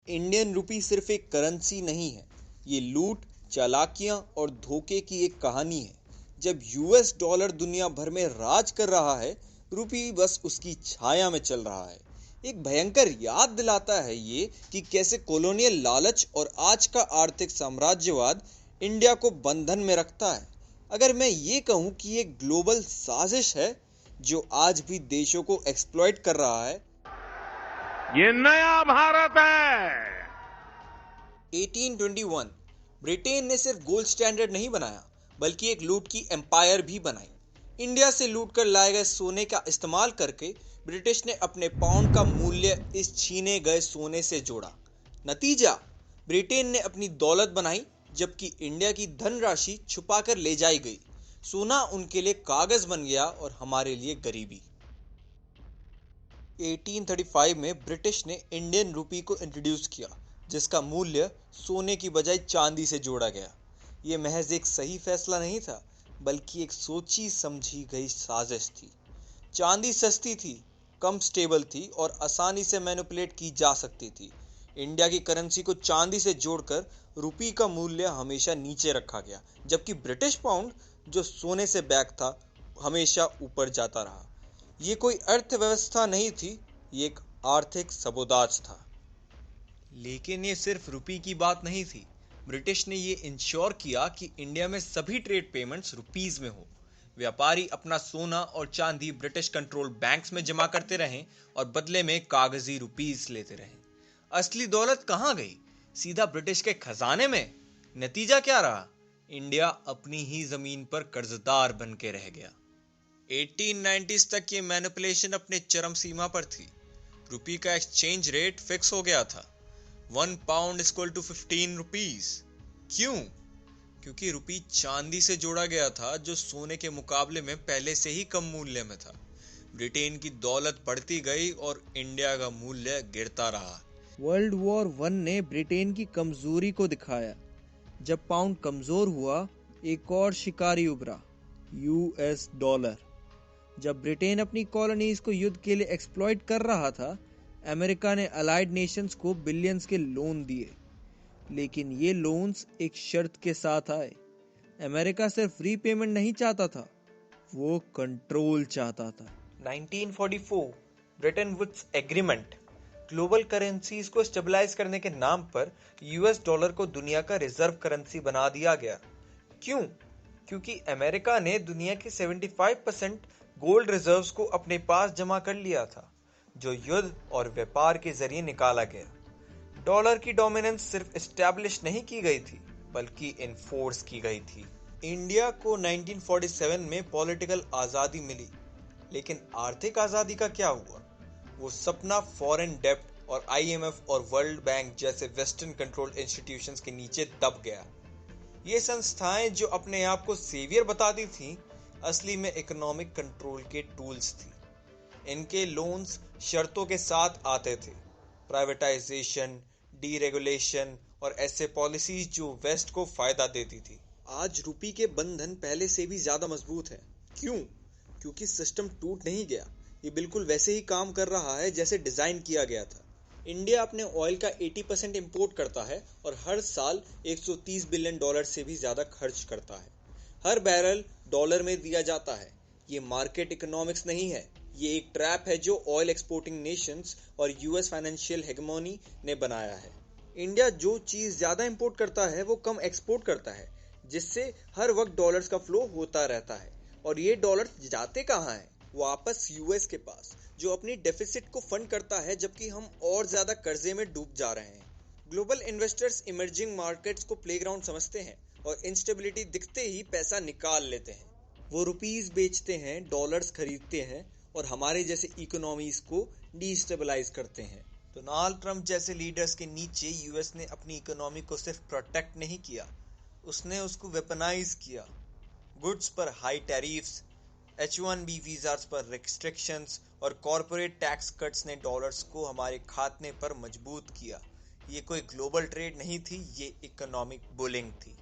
Indian rupee सिर्फ एक currency नहीं है। ये लूट, चालाकियां और धोखे की एक कहानी है। जब यूएस डॉलर दुनिया भर में राज कर रहा है, रुपी बस उसकी छाया में चल रहा है। एक भयंकर याद दिलाता है ये कि कैसे कॉलोनियल लालच और आज का आर्थिक साम्राज्यवाद इंडिया को बंधन में रखता है। अगर मैं ये कहूँ कि ये ग्लोबल साजिश है जो आज भी देशों को एक्सप्लॉइट कर रहा है। ये नया भारत है। 1821 ब्रिटेन ने सिर्फ गोल्ड स्टैंडर्ड नहीं बनाया, बल्कि एक लूट की एम्पायर भी बनाई। इंडिया से लूट कर लाए गए सोने का इस्तेमाल करके ब्रिटिश ने अपने पाउंड का मूल्य इस छीने गए सोने से जोड़ा। नतीजा, ब्रिटेन ने अपनी दौलत बनाई, जबकि इंडिया की धनराशि छुपाकर ले जाई गई। सोना उनके लिए कागज बन गया और हमारे लिए गरीबी। 1835 में ब्रिटिश ने इंडियन रुपी को इंट्रोड्यूस किया, जिसका मूल्य सोने की बजाय चांदी से जोड़ा गया। यह महज एक सही फैसला नहीं था, बल्कि एक सोची समझी गई साजिश थी। चांदी सस्ती थी, कम स्टेबल थी और आसानी से मैनिपुलेट की जा सकती थी। इंडिया की करेंसी को चांदी से जोड़कर रुपी का मूल्य हमेशा नीचे रखा गया, जबकि ब्रिटिश पाउंड, जो सोने से बैक था, हमेशा ऊपर जाता रहा। ये कोई अर्थव्यवस्था नहीं थी, ये एक आर्थिक सबोताज था। लेकिन ये सिर्फ रुपी की बात नहीं थी। ब्रिटिश ने ये इंश्योर किया कि इंडिया में सभी ट्रेड पेमेंट्स रुपीस में हो। व्यापारी अपना सोना और चांदी ब्रिटिश कंट्रोल बैंक्स में जमा करते रहें और बदले में कागजी रुपीस लेते रहें। असली दौलत कहां गई? सीधा ब्रिटिश के खजाने में। नतीजा क्या रहा? इंडिया अपनी ही जमीन पर कर्जदार बन के रह गया। 1890s तक ये मैनिपुलेशन अपने चरम सीमा पर थी। रुपी का एक्सचेंज रेट फिक्स हो गया था, 1 पाउंड इक्वल टू 15 रुपीज। क्यों? क्योंकि रुपी चांदी से जोड़ा गया था, जो सोने के मुकाबले में पहले से ही कम मूल्य में था। ब्रिटेन की दौलत बढ़ती गई और इंडिया का मूल्य गिरता रहा। वर्ल्ड वॉर वन ने ब्रिटेन की कमजोरी को दिखाया। जब पाउंड कमजोर हुआ, एक और शिकारी उभरा, यूएस डॉलर। जब ब्रिटेन अपनी कॉलोनीज को युद्ध के लिए एक्सप्लॉइट कर रहा था, अमेरिका ने अलाइड नेशंस को बिलियंस के लोन दिए। लेकिन ये लोन्स एक शर्त के साथ आए। अमेरिका सिर्फ रीपेमेंट नहीं चाहता था, वो कंट्रोल चाहता था। 1944 Bretton Woods agreement. Global currencies को स्टेबलाइज करने के नाम पर यूएस डॉलर को दुनिया का रिजर्व करेंसी बना दिया गया। क्यों? क्योंकि अमेरिका ने दुनिया के 75% गोल्ड रिजर्व्स को अपने पास जमा कर लिया था, जो युद्ध और व्यापार के जरिए निकाला गया। डॉलर की डोमिनेंस सिर्फ एस्टैब्लिश नहीं की गई थी, बल्कि इन्फोर्स की गई थी। इंडिया को 1947 में पॉलिटिकल आज़ादी मिली, लेकिन आर्थिक आज़ादी का क्या हुआ? वो सपना फॉरेन डेब्ट और आईएमएफ और वर्ल्ड बैंक जैसे वेस्टर्न कंट्रोल इंस्टीट्यूशंस के नीचे दब गया। ये संस्थाएं जो अपने आप को सेवियर बताती थीं, असली में इकोनॉमिक कंट्रोल के टूल्स थी। इनके लोन्स शर्तों के साथ आते थे, प्राइवेटाइजेशन, डीरेगुलेशन और ऐसे पॉलिसीज जो वेस्ट को फायदा देती थी। आज रुपी के बंधन पहले से भी ज्यादा मजबूत है। क्यों? क्योंकि सिस्टम टूट नहीं गया, ये बिल्कुल वैसे ही काम कर रहा है जैसे डिजाइन किया गया था। इंडिया अपने ऑयल का 80% इंपोर्ट करता है और हर साल 130 बिलियन डॉलर से भी ज्यादा खर्च करता है। हर बैरल डॉलर में दिया जाता है। ये मार्केट इकोनॉमिक्स नहीं है, ये एक ट्रैप है जो ऑयल एक्सपोर्टिंग नेशंस और यूएस फाइनेंशियल हेगेमोनी ने बनाया है। इंडिया जो चीज ज्यादा इंपोर्ट करता है वो कम एक्सपोर्ट करता है, जिससे हर वक्त डॉलर्स का फ्लो होता रहता है। और ये डॉलर्स जाते कहाँ हैं? वापस यूएस के पास, जो अपनी डेफिसिट को फंड करता है, जबकि हम और ज्यादा कर्जे में डूब जा रहे हैं। ग्लोबल इन्वेस्टर्स इमर्जिंग मार्केट्स को प्लेग्राउंड समझते हैं और इंस्टेबिलिटी दिखते ही पैसा निकाल लेते हैं। वो रुपीस बेचते हैं, डॉलर्स खरीदते हैं और हमारे जैसे इकोनॉमीज को डीस्टेबलाइज करते हैं। डोनाल्ड ट्रंप जैसे लीडर्स के नीचे यूएस ने अपनी इकोनॉमी को सिर्फ प्रोटेक्ट नहीं किया, उसने उसको वेपनाइज किया। गुड्स पर हाई टैरिफ्स, H1B वीजास पर रिस्ट्रिक्शंस और कॉरपोरेट टैक्स कट्स ने डॉलर्स को हमारे खात्मे पर मजबूत किया। ये कोई ग्लोबल ट्रेड नहीं थी, ये इकोनॉमिक बुलिंग थी।